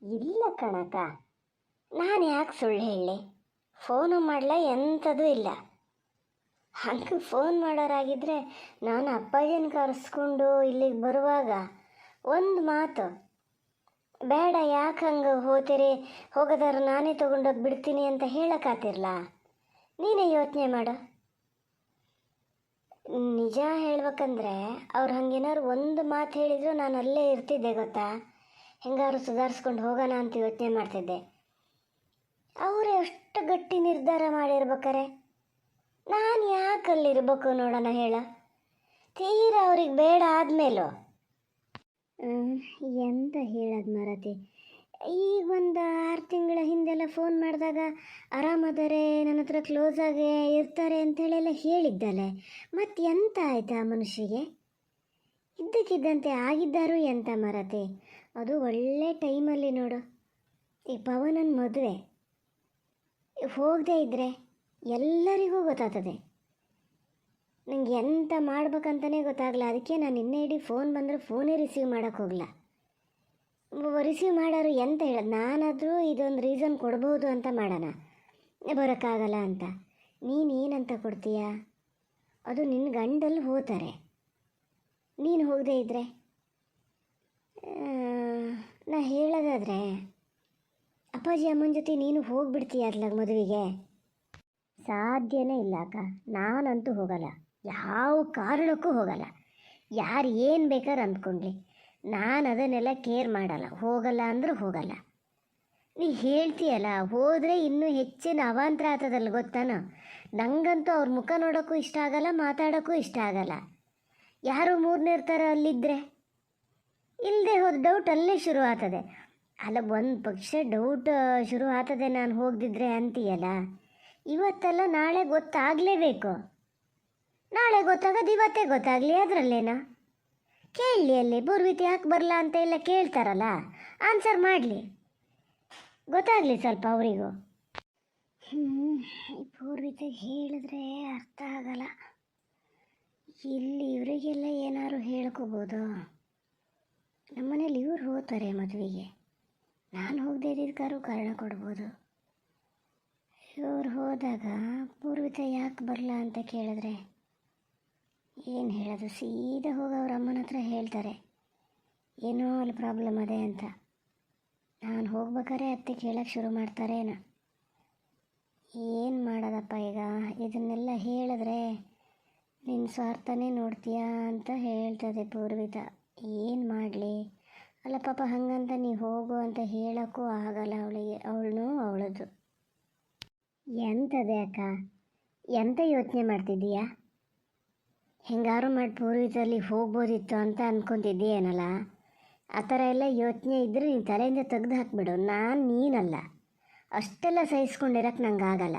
ಇಲ್ಲ ಕಣಕ, ನಾನು ಯಾಕೆ ಸುಳ್ಳು ಹೇಳಿ? ಫೋನು ಮಾಡಲ, ಎಂಥದ್ದು ಇಲ್ಲ. ಹಂಗೆ ಫೋನ್ ಮಾಡೋರಾಗಿದ್ದರೆ ನಾನು ಅಪ್ಪಾಜಿನ ಕರೆಸ್ಕೊಂಡು ಇಲ್ಲಿಗೆ ಬರುವಾಗ ಒಂದು ಮಾತು, ಬೇಡ ಯಾಕೆ ಹಂಗೆ ಹೋಗ್ತೀರಿ, ಹೋಗೋದಾರ ನಾನೇ ತೊಗೊಂಡೋಗಿ ಬಿಡ್ತೀನಿ ಅಂತ ಹೇಳೋಕ್ಕಾತಿರ್ಲ. ನೀನೇ ಯೋಚನೆ ಮಾಡು. ನಿಜ ಹೇಳ್ಬೇಕಂದ್ರೆ ಅವ್ರು ಹಂಗೇನಾದ್ರು ಒಂದು ಮಾತು ಹೇಳಿದ್ರು ನಾನು ಅಲ್ಲೇ ಇರ್ತಿದ್ದೆ ಗೊತ್ತಾ. ಹೆಂಗಾದ್ರು ಸುಧಾರಿಸ್ಕೊಂಡು ಹೋಗೋಣ ಅಂತ ಯೋಚನೆ ಮಾಡ್ತಿದ್ದೆ. ಅವರು ಎಷ್ಟು ಗಟ್ಟಿ ನಿರ್ಧಾರ ಮಾಡಿರ್ಬೇಕಾರೆ ನಾನು ಯಾಕೆ ಅಲ್ಲಿರ್ಬೇಕು ನೋಡೋಣ ಹೇಳ. ತೀರಾ ಅವ್ರಿಗೆ ಬೇಡ ಆದಮೇಲೂ ಎಂತ ಹೇಳೋದು ಮರತಿ. ಈಗ ಒಂದು 6 ತಿಂಗಳ ಹಿಂದೆಲ್ಲ ಫೋನ್ ಮಾಡಿದಾಗ ಆರಾಮದಾರೆ, ನನ್ನ ಹತ್ರ ಕ್ಲೋಸ್ ಆಗಿ ಇರ್ತಾರೆ ಅಂಥೇಳೆಲ್ಲ ಹೇಳಿದ್ದಲೆ. ಮತ್ತು ಎಂತ ಆಯ್ತಾ ಆ ಮನುಷ್ಯಗೆ? ಇದ್ದಕ್ಕಿದ್ದಂತೆ ಆಗಿದ್ದಾರು ಎಂತ ಮರತಿ. ಅದು ಒಳ್ಳೆ ಟೈಮಲ್ಲಿ ನೋಡು, ಈ ಪವನನ ಮದುವೆ ಹೋಗದೇ ಇದ್ದರೆ ಎಲ್ಲರಿಗೂ ಗೊತ್ತಾಗ್ತದೆ. ನನಗೆ ಎಂತ ಮಾಡ್ಬೇಕಂತಲೇ ಗೊತ್ತಾಗಲ್ಲ. ಅದಕ್ಕೆ ನಾನು ಇನ್ನೇ ಇಡೀ ಫೋನ್ ಬಂದರೆ ಫೋನೇ ರಿಸೀವ್ ಮಾಡೋಕ್ಕೆ ಹೋಗಲ್ಲ. ರಿಸೀವ್ ಮಾಡೋರು ಎಂತ ಹೇಳೋದು, ನಾನಾದರೂ ಇದೊಂದು ರೀಸನ್ ಕೊಡ್ಬೋದು ಅಂತ ಮಾಡೋಣ, ಬರೋಕ್ಕಾಗಲ್ಲ ಅಂತ. ನೀನೇನಂತ ಕೊಡ್ತೀಯ? ಅದು ನಿನ್ನ ಗಂಡಲ್ಲಿ ಹೋಗ್ತಾರೆ, ನೀನು ಹೋಗದೇ ಇದ್ದರೆ. ನಾ ಹೇಳೋದಾದರೆ ಅಪ್ಪಾಜಿ ಅಮ್ಮನ ಜೊತೆ ನೀನು ಹೋಗಿಬಿಡ್ತೀಯ ಅದ್ಲಾಗ ಮದುವೆಗೆ? ಸಾಧ್ಯನೇ ಇಲ್ಲ ಅಕ್ಕ, ನಾನಂತೂ ಹೋಗಲ್ಲ, ಯಾವ ಕಾರಣಕ್ಕೂ ಹೋಗಲ್ಲ. ಯಾರು ಏನು ಬೇಕಾದ್ರೆ ಅಂದ್ಕೊಂಡ್ಲಿ, ನಾನು ಅದನ್ನೆಲ್ಲ ಕೇರ್ ಮಾಡಲ್ಲ. ಹೋಗಲ್ಲ ಅಂದರೂ ಹೋಗಲ್ಲ. ನೀ ಹೇಳ್ತೀಯಲ್ಲ, ಹೋದರೆ ಇನ್ನೂ ಹೆಚ್ಚಿನ ಅವಾಂತರ ಆಗ್ತದಲ್ಲ ಗೊತ್ತಾನೋ. ನನಗಂತೂ ಅವ್ರ ಮುಖ ನೋಡೋಕ್ಕೂ ಇಷ್ಟ ಆಗಲ್ಲ, ಮಾತಾಡೋಕ್ಕೂ ಇಷ್ಟ ಆಗಲ್ಲ. ಯಾರು ಮೂರನೇ ಇರ್ತಾರೋ ಅಲ್ಲಿದ್ದರೆ, ಇಲ್ಲದೆ ಹೋದ ಡೌಟ್ ಅಲ್ಲೇ ಶುರು ಆಗ್ತದೆ. ಅಲ್ಲ, ಒಂದು ಪಕ್ಷ ಡೌಟ್ ಶುರು ಆಗ್ತದೆ ನಾನು ಹೋಗದಿದ್ರೆ ಅಂತೀಯಲ್ಲ. ಇವತ್ತಲ್ಲ ನಾಳೆ ಗೊತ್ತಾಗಲೇಬೇಕು. ನಾಳೆ ಗೊತ್ತಾಗೋದು ಇವತ್ತೇ ಗೊತ್ತಾಗಲಿ, ಅದರಲ್ಲೇನೋ. ಕೇಳಲಿ, ಅಲ್ಲಿ ಪೂರ್ವಿತ ಯಾಕೆ ಬರಲ್ಲ ಅಂತ ಎಲ್ಲ ಕೇಳ್ತಾರಲ್ಲ, ಆನ್ಸರ್ ಮಾಡಲಿ, ಗೊತ್ತಾಗಲಿ ಸ್ವಲ್ಪ ಅವರಿಗೂ. ಪೂರ್ವಿತೆಗೆ ಹೇಳಿದ್ರೆ ಅರ್ಥ ಆಗಲ್ಲ. ಇಲ್ಲಿ ಇವರಿಗೆಲ್ಲ ಏನಾದ್ರು ಹೇಳ್ಕೋಬೋದು. ನಮ್ಮನೇಲಿ ಇವ್ರು ಹೋಗ್ತಾರೆ ಮದುವೆಗೆ, ನಾನು ಹೋಗದೇ ಇದ್ದಿದ್ದಕ್ಕಾದ್ರೂ ಕಾರಣ ಕೊಡ್ಬೋದು. ಇವ್ರು ಹೋದಾಗ ಪೂರ್ವಿತ ಯಾಕೆ ಬರಲ್ಲ ಅಂತ ಕೇಳಿದ್ರೆ ಏನು ಹೇಳೋದು? ಸೀದಾ ಹೋಗಿ ಅವ್ರ ಅಮ್ಮನ ಹತ್ರ ಹೇಳ್ತಾರೆ, ಏನೋ ಅಲ್ಲಿ ಪ್ರಾಬ್ಲಮ್ ಅದೇ ಅಂತ. ನಾನು ಹೋಗ್ಬೇಕಾರೆ ಅತ್ತೆ ಕೇಳೋಕ್ಕೆ ಶುರು ಮಾಡ್ತಾರೇನೋ. ಏನು ಮಾಡೋದಪ್ಪ ಈಗ? ಇದನ್ನೆಲ್ಲ ಹೇಳಿದ್ರೆ ನಿನ್ನ ಸ್ವಾರ್ಥನೇ ನೋಡ್ತೀಯಾ ಅಂತ ಹೇಳ್ತದೆ ಪೂರ್ವಿತ. ಏನು ಮಾಡಲಿ? ಅಲ್ಲ ಪಾಪ, ಹಂಗಂತ ನೀ ಹೋಗು ಅಂತ ಹೇಳೋಕ್ಕೂ ಆಗಲ್ಲ ಅವಳಿಗೆ. ಅವಳದು ಎಂಥದೇ ಅಕ್ಕ, ಎಂತ ಯೋಚನೆ ಮಾಡ್ತಿದ್ದೀಯಾ? ಹೆಂಗಾರು ಮಾಡಿ ಪೂರ್ವಿತಲ್ಲಿ ಹೋಗ್ಬೋದಿತ್ತು ಅಂತ ಅಂದ್ಕೊತಿದ್ದೀಯೇನಲ್ಲ. ಆ ಥರ ಎಲ್ಲ ಯೋಚನೆ ಇದ್ದರೆ ನೀನು ತಲೆಯಿಂದ ತೆಗೆದು ಹಾಕ್ಬಿಡು. ನೀನಲ್ಲ, ಅಷ್ಟೆಲ್ಲ ಸಹಿಸ್ಕೊಂಡಿರೋಕ್ಕೆ ನಂಗೆ ಆಗಲ್ಲ.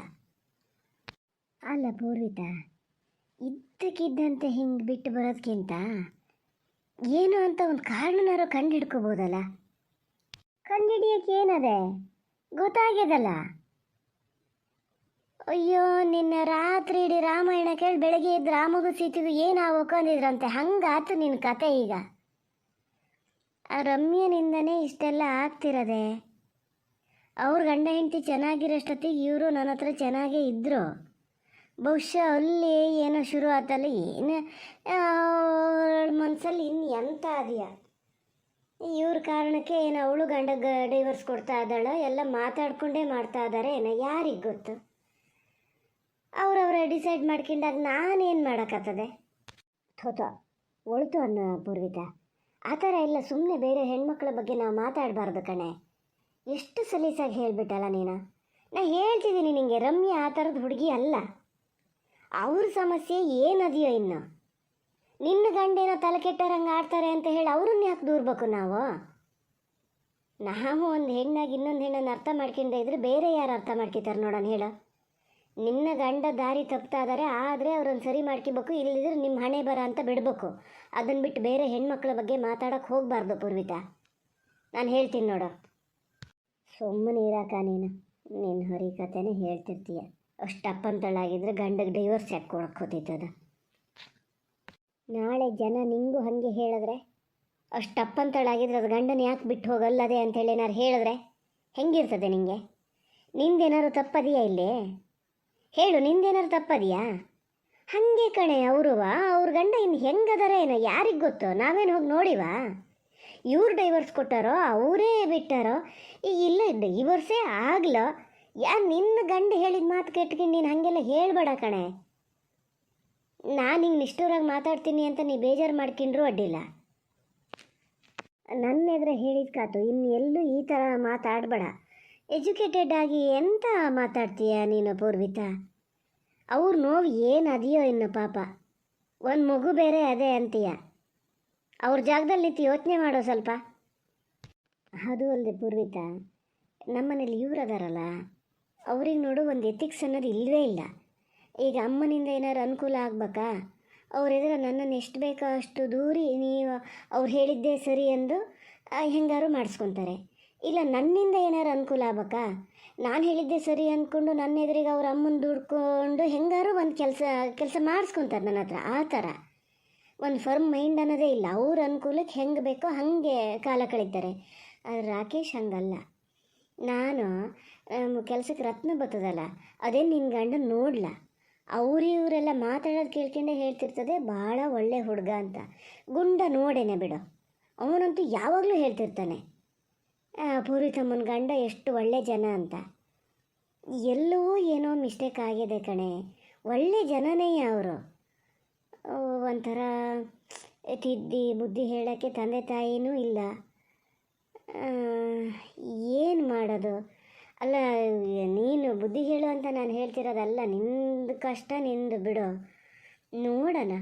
ಅಲ್ಲ ಪೂರ್ವಿತ, ಇದ್ದಕ್ಕಿದ್ದಂತೆ ಹಿಂಗೆ ಬಿಟ್ಟು ಬರೋದಕ್ಕಿಂತ ಏನು ಅಂತ ಒಂದು ಕಾರಣನಾರು ಕಂಡು ಹಿಡ್ಕೋಬೋದಲ್ಲ. ಕಂಡು ಹಿಡಿಯೋಕ್ಕೆ ಏನದೆ, ಗೊತ್ತಾಗ್ಯದಲ್ಲ. ಅಯ್ಯೋ, ನಿನ್ನೆ ರಾತ್ರಿ ಇಡೀ ರಾಮಾಯಣ ಕೇಳಿ ಬೆಳಗ್ಗೆ ಎದ್ದು ರಾಮಗೂ ಸೀತೆಗೂ ಏನು ಹೋಗ್ಕೊಂಡಿದ್ರಂತೆ, ಹಂಗಾತು ನಿನ್ನ ಕತೆ. ಈಗ ಆ ರಮ್ಯನಿಂದನೇ ಇಷ್ಟೆಲ್ಲ ಆಗ್ತಿರೋದೆ. ಅವ್ರ ಗಂಡ ಹೆಂಡತಿ ಚೆನ್ನಾಗಿರೋಷ್ಟೊತ್ತಿಗೆ ಇವರು ನನ್ನ ಹತ್ರ ಚೆನ್ನಾಗೇ ಇದ್ದರು. ಬಹುಶಃ ಅಲ್ಲಿ ಏನೋ ಶುರು ಆತಲ್ಲ, ಏನು ಮನಸ್ಸಲ್ಲಿ ಇನ್ನು ಎಂತ ಅದೆಯಾ ಇವ್ರ ಕಾರಣಕ್ಕೆ ಏನು ಅವಳು ಗಂಡಗೆ ಡೈವರ್ಸ್ ಕೊಡ್ತಾ ಇದ್ದಾಳ, ಎಲ್ಲ ಮಾತಾಡ್ಕೊಂಡೇ ಮಾಡ್ತಾ ಇದ್ದಾರೆ ಏನೋ, ಯಾರಿಗೆ ಗೊತ್ತು? ಅವ್ರವ್ರ ಡಿಸೈಡ್ ಮಾಡ್ಕೊಂಡಾಗ ನಾನೇನು ಮಾಡೋಕ್ಕಾಗ್ತದೆ? ಒಳ್ತು ಅನ್ನೋ ಪೂರ್ವಿತ, ಆ ಥರ ಎಲ್ಲ ಸುಮ್ಮನೆ ಬೇರೆ ಹೆಣ್ಮಕ್ಳ ಬಗ್ಗೆ ನಾವು ಮಾತಾಡಬಾರ್ದು ಕಣೆ. ಎಷ್ಟು ಸಲೀಸಾಗಿ ಹೇಳಿಬಿಟ್ಟಲ್ಲ ನೀನು. ನಾ ಹೇಳ್ತಿದ್ದೀನಿ ನಿನಗೆ, ರಮ್ಯಾ ಆ ಥರದ ಹುಡುಗಿ ಅಲ್ಲ. ಅವ್ರ ಸಮಸ್ಯೆ ಏನದೆಯೋ ಇನ್ನು. ನಿನ್ನ ಗಂಡೇನೋ ತಲೆ ಕೆಟ್ಟರಂಗೆ ಆಡ್ತಾರೆ ಅಂತ ಹೇಳಿ ಅವ್ರನ್ನ ಯಾಕೆ ದೂರಬೇಕು ನಾವು? ಒಂದು ಹೆಣ್ಣಾಗಿ ಇನ್ನೊಂದು ಹೆಣ್ಣನ್ನು ಅರ್ಥ ಮಾಡ್ಕೊಂಡೇ ಇದ್ರೆ ಬೇರೆ ಯಾರು ಅರ್ಥ ಮಾಡ್ಕೊತಾರೆ ನೋಡೋಣ ಹೇಳು. ನಿನ್ನ ಗಂಡ ದಾರಿ ತಪ್ತಾ ಇದ್ದಾರೆ, ಆದರೆ ಅವ್ರನ್ನ ಸರಿ ಮಾಡ್ಕೋಬೇಕು, ಇಲ್ಲದಿದ್ರೆ ನಿಮ್ಮ ಹಣೆ ಬರ ಅಂತ ಬಿಡಬೇಕು. ಅದನ್ನು ಬಿಟ್ಟು ಬೇರೆ ಹೆಣ್ಮಕ್ಳ ಬಗ್ಗೆ ಮಾತಾಡೋಕ್ಕೆ ಹೋಗಬಾರ್ದು ಪೂರ್ವಿತ. ನಾನು ಹೇಳ್ತೀನಿ ನೋಡು, ಸುಮ್ಮನೆ ಇರಾಕ ನೀನು. ನಿನ್ನ ಹೊರಿ ಕತೆನೇ ಹೇಳ್ತಿರ್ತೀಯ. ಅಷ್ಟು ಅಪ್ಪಂತಳಾಗಿದ್ರೆ ಗಂಡಗೆ ಡೈವರ್ಸ್ ಯಾಕೆ ಕೊಡಕ್ಕೆ ಹೋತಿತ್ತದ? ನಾಳೆ ಜನ ನಿಂಗೂ ಹಾಗೆ ಹೇಳಿದ್ರೆ ಅಷ್ಟು ಟಪ್ಪಂತಳಾಗಿದ್ರೆ ಅದು ಗಂಡನ ಯಾಕೆ ಬಿಟ್ಟು ಹೋಗಲ್ಲದೆ ಅಂತೇಳಿ ಏನಾರು ಹೇಳಿದ್ರೆ ಹೆಂಗಿರ್ತದೆ ನಿಂಗೆ? ನಿಂದೇನಾದ್ರು ತಪ್ಪದೆಯಾ ಇಲ್ಲಿ? ಹೇಳು, ನಿಂದೇನಾದ್ರು ತಪ್ಪದೆಯಾ? ಹಾಗೆ ಕಣೆ ಅವ್ರ ಗಂಡ ಇನ್ನು ಹೆಂಗದಾರೆ ಏನೋ ಯಾರಿಗೆ ಗೊತ್ತು, ನಾವೇನು ಹೋಗಿ ನೋಡಿವಾ? ಇವ್ರು ಡೈವರ್ಸ್ ಕೊಟ್ಟಾರೋ ಅವರೇ ಬಿಟ್ಟಾರೋ ಈಗ ಇಲ್ಲ ಡೈವರ್ಸೇ ಆಗ್ಲೋ ನಿನ್ನ ಗಂಡ ಹೇಳಿದ ಮಾತು ಕೆಟ್ಕೊಂಡು ನೀನು ಹಾಗೆಲ್ಲ ಹೇಳ್ಬೇಡ ಕಣೆ. ನಾನು ಹಿಂಗೆ ನಿಷ್ಠೂರಾಗಿ ಮಾತಾಡ್ತೀನಿ ಅಂತ ನೀ ಬೇಜಾರು ಮಾಡ್ಕೊಂಡ್ರೂ ಅಡ್ಡಿಲ್ಲ. ನನ್ನ ಎದುರು ಹೇಳಿದ್ಕಾತು, ಇನ್ನು ಎಲ್ಲೂ ಈ ಥರ ಮಾತಾಡಬೇಡ. ಎಜುಕೇಟೆಡ್ ಆಗಿ ಎಂತ ಮಾತಾಡ್ತೀಯ ನೀನು ಪೂರ್ವಿತಾ? ಅವ್ರ ನೋವು ಏನು ಅದೆಯೋ ಇನ್ನು ಪಾಪ, ಒಂದು ಮಗು ಬೇರೆ ಅದೇ ಅಂತೀಯ. ಅವ್ರ ಜಾಗದಲ್ಲಿ ನಿಂತು ಯೋಚನೆ ಮಾಡೋ ಸ್ವಲ್ಪ. ಅದು ಅಲ್ಲದೆ ಪೂರ್ವಿತಾ, ನಮ್ಮನೇಲಿ ಇವ್ರು ಅದಾರಲ್ಲ, ಅವ್ರಿಗೆ ನೋಡು ಒಂದು ಎಥಿಕ್ಸ್ ಅನ್ನೋದು ಇಲ್ಲವೇ ಇಲ್ಲ. ಈಗ ಅಮ್ಮನಿಂದ ಏನಾರು ಅನುಕೂಲ ಆಗ್ಬೇಕಾ, ಅವರೆದುರು ನನ್ನನ್ನು ಎಷ್ಟು ಬೇಕೋ ಅಷ್ಟು ದೂರಿ ನೀವು ಅವ್ರು ಹೇಳಿದ್ದೇ ಸರಿ ಎಂದು ಹೆಂಗಾರು ಮಾಡಿಸ್ಕೊತಾರೆ. ಇಲ್ಲ ನನ್ನಿಂದ ಏನಾರು ಅನುಕೂಲ ಆಗ್ಬೇಕಾ, ನಾನು ಹೇಳಿದ್ದೆ ಸರಿ ಅಂದ್ಕೊಂಡು ನನ್ನ ಎದುರಿಗೆ ಅವ್ರ ಅಮ್ಮನ ದುಡ್ಕೊಂಡು ಹೆಂಗಾರು ಒಂದು ಕೆಲಸ ಮಾಡಿಸ್ಕೊತಾರೆ ನನ್ನ ಹತ್ರ. ಆ ಥರ ಒಂದು ಫರ್ಮ್ ಮೈಂಡ್ ಅನ್ನೋದೇ ಇಲ್ಲ. ಅವ್ರ ಅನುಕೂಲಕ್ಕೆ ಹೆಂಗೆ ಬೇಕೋ ಹಾಗೆ ಕಾಲ ಕಳೀತಾರೆ. ಆದರೆ ರಾಕೇಶ್ ಹಂಗಲ್ಲ. ನಾನು ಕೆಲಸಕ್ಕೆ ರತ್ನ ಬರ್ತದಲ್ಲ, ಅದೇ ನಿನ್ನ ಗಂಡ ನೋಡಲ್ಲ. ಇವರೆಲ್ಲ ಮಾತಾಡೋದು ಕೇಳ್ಕೊಂಡೇ ಹೇಳ್ತಿರ್ತದೆ ಭಾಳ ಒಳ್ಳೆ ಹುಡುಗ ಅಂತ. ಗುಂಡ ನೋಡೇನೆ ಬಿಡು, ಅವನಂತೂ ಯಾವಾಗಲೂ ಹೇಳ್ತಿರ್ತಾನೆ ಪೂರ್ವಿತಮ್ಮನ ಗಂಡ ಎಷ್ಟು ಒಳ್ಳೆ ಜನ ಅಂತ. ಎಲ್ಲೋ ಏನೋ ಮಿಸ್ಟೇಕ್ ಆಗಿದೆ ಕಣೆ. ಒಳ್ಳೆ ಜನನೇ ಅವರು. ಒಂಥರ ತಿದ್ದಿ ಬುದ್ಧಿ ಹೇಳೋಕ್ಕೆ ತಂದೆ ತಾಯಿನೂ ಇಲ್ಲ. ಏನು ಮಾಡೋದು? ಅಲ್ಲ, ನೀನು ಬುದ್ಧಿ ಹೇಳು ಅಂತ ನಾನು ಹೇಳ್ತಿರೋದಲ್ಲ. ನಿಂದು ಕಷ್ಟ ನಿಂದು ಬಿಡು, ನೋಡೋಣ.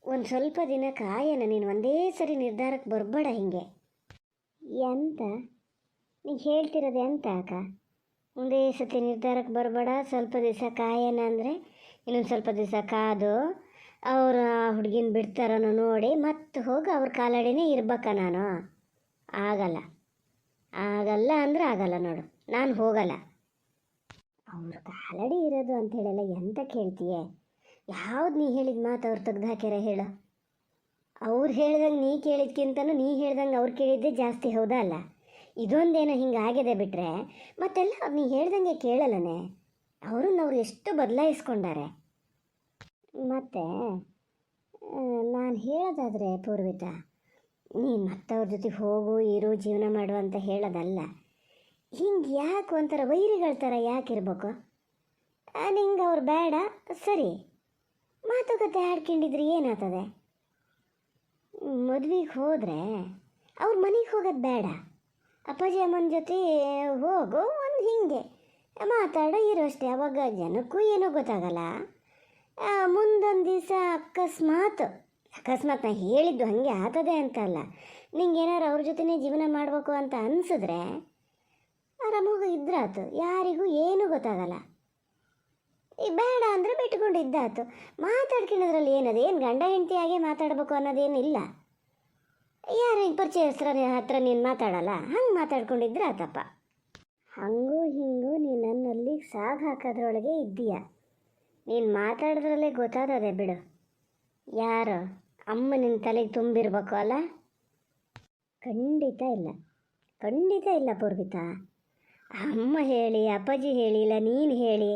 ಒಂದು ಸ್ವಲ್ಪ ದಿನ ಕಾಯೋಣ. ನೀನು ಒಂದೇ ಸರಿ ನಿರ್ಧಾರಕ್ಕೆ ಬರಬೇಡ. ಹಿಂಗೆ ಎಂತ ನೀ ಹೇಳ್ತಿರೋದು ಎಂತ ಅಕ್ಕ? ಒಂದೇ ಸತಿ ನಿರ್ಧಾರಕ್ಕೆ ಬರಬೇಡ, ಸ್ವಲ್ಪ ದಿವಸ ಕಾಯೋಣ ಅಂದರೆ ಇನ್ನೊಂದು ಸ್ವಲ್ಪ ದಿವಸ ಕಾದು ಅವರು ಆ ಹುಡುಗಿನ ಬಿಡ್ತಾರನೋ ನೋಡಿ ಮತ್ತೆ ಹೋಗಿ ಅವ್ರ ಕಾಲಡಿನೇ ಇರ್ಬೇಕ ನಾನು? ಆಗಲ್ಲ ಅಂದರೆ ಆಗಲ್ಲ ನೋಡು, ನಾನು ಹೋಗಲ್ಲ. ಅವ್ರ ಕಾಲಡಿ ಇರೋದು ಅಂಥೇಳೆಲ್ಲ ಎಂತ ಕೇಳ್ತೀಯೇ? ಯಾವ್ದು ನೀ ಹೇಳಿದ ಮಾತು ಅವ್ರು ತೆಗ್ದು ಹಾಕ್ಯಾರ ಹೇಳು? ಅವ್ರು ಹೇಳ್ದಂಗೆ ನೀ ಕೇಳಿದ್ಕಿಂತನೂ ನೀ ಹೇಳ್ದಂಗೆ ಅವ್ರು ಕೇಳಿದ್ದೇ ಜಾಸ್ತಿ, ಹೌದಾ ಅಲ್ಲ? ಇದೊಂದೇನೋ ಹಿಂಗೆ ಆಗಿದೆ ಬಿಟ್ಟರೆ ಮತ್ತೆಲ್ಲ ನೀ ಹೇಳ್ದಂಗೆ ಕೇಳಲ್ಲನೆ. ಅವ್ರು ಎಷ್ಟು ಬದಲಾಯಿಸ್ಕೊಂಡಾರೆ. ಮತ್ತು ನಾನು ಹೇಳೋದಾದರೆ ಪೂರ್ವಿತಾ, ನೀನು ಮತ್ತವ್ರ ಜೊತೆ ಹೋಗು ಇರು ಜೀವನ ಮಾಡು ಅಂತ ಹೇಳೋದಲ್ಲ. ಹಿಂಗೆ ಯಾಕೆ ಒಂಥರ ವೈರಿಗಳ ಥರ ಯಾಕಿರ್ಬೇಕು? ನಿಂಗೆ ಅವ್ರು ಬೇಡ ಸರಿ, ಮಾತುಕತೆ ಆಡ್ಕೊಂಡಿದ್ರೆ ಏನಾಗ್ತದೆ? ಮದುವೆಗೆ ಹೋದರೆ ಅವ್ರ ಮನೆಗೆ ಹೋಗೋದು ಬೇಡ, ಅಪ್ಪಾಜಿ ಅಮ್ಮನ ಜೊತೆ ಹೋಗು, ಒಂದು ಹಿಂಗೆ ಮಾತಾಡೋ ಇರೋ ಅಷ್ಟೇ. ಅವಾಗ ಜನಕ್ಕೂ ಏನೂ ಗೊತ್ತಾಗಲ್ಲ. ಮುಂದೊಂದು ದಿವಸ ಅಕಸ್ಮಾತ್ ನಾ ಹೇಳಿದ್ದು ಹಾಗೆ ಆಗ್ತದೆ ಅಂತಲ್ಲ, ನಿಂಗೆ ಏನಾರು ಅವ್ರ ಜೊತೆನೇ ಜೀವನ ಮಾಡಬೇಕು ಅಂತ ಅನಿಸಿದ್ರೆ ಆರಾಮಾಗ ಇದ್ರಾತು, ಯಾರಿಗೂ ಏನೂ ಗೊತ್ತಾಗಲ್ಲ. ಈಗ ಬೇಡ ಅಂದರೆ ಬಿಟ್ಕೊಂಡು ಇದ್ದಾತು. ಮಾತಾಡ್ಕೊಳ್ಳೋದ್ರಲ್ಲಿ ಏನದು? ಏನು ಗಂಡ ಹೆಂಡತಿಯಾಗೆ ಮಾತಾಡಬೇಕು ಅನ್ನೋದೇನಿಲ್ಲ. ಯಾರು ಹಿಂಗೆ ಪರಿಚಯಸ್ಥರ ಹತ್ರ ನೀನು ಮಾತಾಡಲ್ಲ, ಹಂಗೆ ಮಾತಾಡ್ಕೊಂಡಿದ್ರೆ ಆತಪ್ಪ. ಹಂಗೂ ಹಿಂಗೂ ನೀನು ನನ್ನಲ್ಲಿ ಸಾಗು ಹಾಕೋದ್ರೊಳಗೆ ಇದ್ದೀಯ. ನೀನು ಮಾತಾಡೋದ್ರಲ್ಲೇ ಗೊತ್ತಾದದೆ ಬಿಡು. ಯಾರು ಅಮ್ಮ ನಿನ್ನ ತಲೆಗೆ ತುಂಬಿರ್ಬೇಕು ಅಲ್ಲ? ಖಂಡಿತ ಇಲ್ಲ ಪೂರ್ವಿತಾ. ಅಮ್ಮ ಹೇಳಿ ಅಪ್ಪಾಜಿ ಹೇಳಿ ಇಲ್ಲ ನೀನು ಹೇಳಿ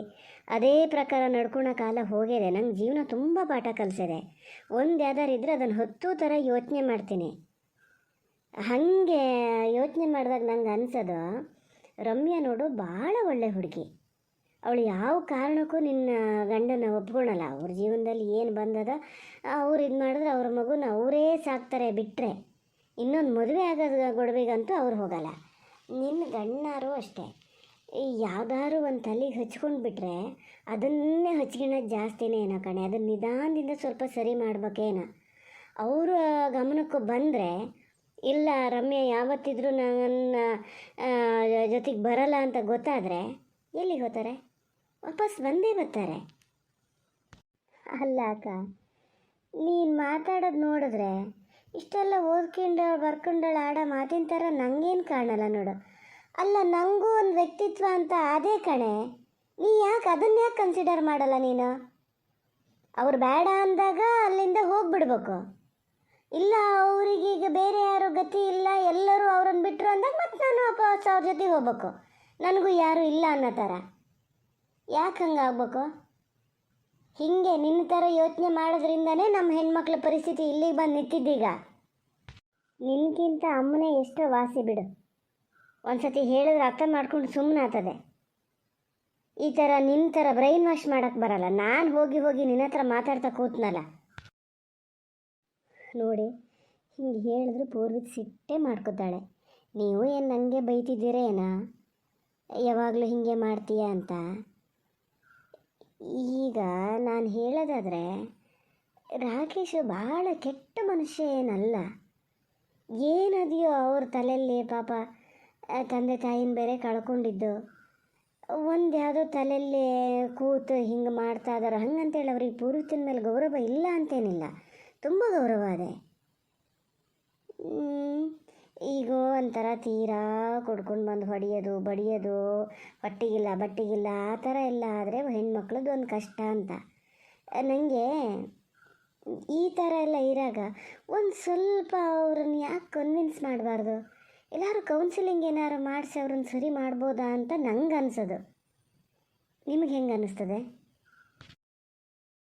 ಅದೇ ಪ್ರಕಾರ ನಡ್ಕೊಳೋ ಕಾಲ ಹೋಗಿದೆ. ನಂಗೆ ಜೀವನ ತುಂಬ ಪಾಠ ಕಲಿಸಿದೆ. ಒಂದು ಯಾವ್ದಾರು ಇದ್ದರೆ ಅದನ್ನು 10 ಥರ ಯೋಚನೆ ಮಾಡ್ತೀನಿ. ಹಾಗೆ ಯೋಚನೆ ಮಾಡಿದಾಗ ನಂಗೆ ಅನಿಸೋದು, ರಮ್ಯಾ ನೋಡು ಭಾಳ ಒಳ್ಳೆ ಹುಡುಗಿ. ಅವಳು ಯಾವ ಕಾರಣಕ್ಕೂ ನಿನ್ನ ಗಂಡನ ಒಪ್ಕೊಳಲ್ಲ. ಅವ್ರ ಜೀವನದಲ್ಲಿ ಏನು ಬಂದದ ಅವ್ರು ಇದು ಮಾಡಿದ್ರೆ ಅವ್ರ ಮಗುನ ಅವರೇ ಸಾಕ್ತಾರೆ ಬಿಟ್ಟರೆ ಇನ್ನೊಂದು ಮದುವೆ ಆಗೋದು ಗೊಡವೆಗಂತೂ ಅವ್ರು ಹೋಗಲ್ಲ. ನಿನ್ನ ಗಂಡನಾರು ಅಷ್ಟೇ, ಯಾವ್ದಾದ್ರು ಒಂದು ತಲೆಗೆ ಹಚ್ಕೊಂಡು ಬಿಟ್ಟರೆ ಅದನ್ನೇ ಹಚ್ಕೊಳ್ಳೋದು ಜಾಸ್ತಿನೇ ಏನೋ ಕಣೆ. ಅದನ್ನು ನಿಧಾನದಿಂದ ಸ್ವಲ್ಪ ಸರಿ ಮಾಡ್ಬೇಕೇನೋ. ಅವರು ಗಮನಕ್ಕೆ ಬಂದರೆ, ಇಲ್ಲ ರಮ್ಯಾ ಯಾವತ್ತಿದ್ರೂ ನನ್ನ ಜೊತೆಗೆ ಬರಲ್ಲ ಅಂತ ಗೊತ್ತಾದರೆ ಎಲ್ಲಿಗೆ ಹೋಗ್ತಾರೆ? ವಾಪಸ್ ಬಂದೇ ಬರ್ತಾರೆ. ಅಲ್ಲ ಅಕ್ಕ, ನೀನು ಮಾತಾಡೋದು ನೋಡಿದ್ರೆ ಇಷ್ಟೆಲ್ಲ ಓದ್ಕೊಂಡು ಬರ್ಕೊಂಡಳು ಆಡೋ ಮಾತಿನ ಥರ ನನಗೇನು ಕಾಣಲ್ಲ ನೋಡು. ಅಲ್ಲ, ನನಗೂ ಒಂದು ವ್ಯಕ್ತಿತ್ವ ಅಂತ ಅದೇ ಕಣೆ. ನೀ ಯಾಕೆ ಅದನ್ನು ಕನ್ಸಿಡರ್ ಮಾಡಲ್ಲ ನೀನು? ಅವ್ರು ಬೇಡ ಅಂದಾಗ ಅಲ್ಲಿಂದ ಹೋಗ್ಬಿಡ್ಬೇಕು. ಇಲ್ಲ ಅವರಿಗೀಗ ಬೇರೆ ಯಾರು ಗತಿ ಇಲ್ಲ, ಎಲ್ಲರೂ ಅವ್ರನ್ನ ಬಿಟ್ಟರು ಅಂದಾಗ ಮತ್ತೆ ನಾನು ವಾಪಸ್ ಅವ್ರ ಜೊತೆಗೆ ಹೋಗ್ಬೇಕು. ನನಗೂ ಯಾರೂ ಇಲ್ಲ ಅನ್ನೋ ಥರ ಯಾಕೆ ಹಂಗಾಗ್ಬೇಕು? ಹೀಗೆ ನಿನ್ನ ಥರ ಯೋಚನೆ ಮಾಡೋದ್ರಿಂದನೇ ನಮ್ಮ ಹೆಣ್ಮಕ್ಳ ಪರಿಸ್ಥಿತಿ ಇಲ್ಲಿಗೆ ಬಂದು ನಿಂತಿದ್ದೀಗ. ನಿನಗಿಂತ ಅಮ್ಮನೇ ಎಷ್ಟೋ ವಾಸಿ ಬಿಡು. ಒಂದು ಸತಿ ಹೇಳಿದ್ರೆ ಅರ್ಥ ಮಾಡ್ಕೊಂಡು ಸುಮ್ಮನೆ ಆಗ್ತದೆ. ಈ ಥರ ನಿನ್ನ ಥರ ಬ್ರೈನ್ ವಾಶ್ ಮಾಡೋಕ್ಕೆ ಬರಲ್ಲ. ನಾನು ಹೋಗಿ ಹೋಗಿ ನಿನ್ನ ಹತ್ರ ಮಾತಾಡ್ತಾ ಕೂತ್ನಲ್ಲ ನೋಡಿ, ಹಿಂಗೆ ಹೇಳಿದ್ರು ಪೂರ್ವಿತ್ ಸಿಟ್ಟೇ ಮಾಡ್ಕೋತಾಳೆ. ನೀವು ಏನು ನನಗೆ ಬೈತಿದ್ದೀರೇನಾ ಯಾವಾಗಲೂ ಹೀಗೆ ಮಾಡ್ತೀಯ ಅಂತ. ಈಗ ನಾನು ಹೇಳೋದಾದರೆ ರಾಕೇಶ್ ಭಾಳ ಕೆಟ್ಟ ಮನುಷ್ಯ ಏನಲ್ಲ. ಏನದೆಯೋ ಅವ್ರ ತಲೆಯಲ್ಲಿ ಪಾಪ ತಂದೆ ತಾಯಿನ ಬೇರೆ ಕಳ್ಕೊಂಡಿದ್ದು, ಒಂದು ಯಾವುದೋ ತಲೆಯಲ್ಲಿ ಕೂತು ಹಿಂಗೆ ಮಾಡ್ತಾ ಇದ್ದಾರೆ. ಹಂಗಂತೇಳಿ ಅವ್ರಿಗೆ ಪೂರ್ವಿತಿನ ಮೇಲೆ ಗೌರವ ಇಲ್ಲ ಅಂತೇನಿಲ್ಲ, ತುಂಬ ಗೌರವ ಇದೆ. ಈಗ ಒಂಥರ ತೀರಾ ಕುಡ್ಕೊಂಡು ಬಂದು ಹೊಡೆಯೋದು ಬಡಿಯೋದು, ಹೊಟ್ಟೆಗಿಲ್ಲ ಬಟ್ಟೆಗಿಲ್ಲ ಆ ಥರ ಎಲ್ಲ ಆದರೆ ಹೆಣ್ಮಕ್ಳದ್ದು ಒಂದು ಕಷ್ಟ ಅಂತ. ನನಗೆ ಈ ಥರ ಎಲ್ಲ ಇರಾಗ ಒಂದು ಸ್ವಲ್ಪ ಅವ್ರನ್ನ ಯಾಕೆ ಕನ್ವಿನ್ಸ್ ಮಾಡಬಾರ್ದು? ಎಲ್ಲರೂ ಕೌನ್ಸಿಲಿಂಗ್ ಏನಾರು ಮಾಡಿಸಿ ಅವ್ರನ್ನ ಸರಿ ಮಾಡ್ಬೋದಾ ಅಂತ ನಂಗೆ ಅನಿಸೋದು. ನಿಮಗೆ ಹೆಂಗೆ ಅನ್ನಿಸ್ತದೆ?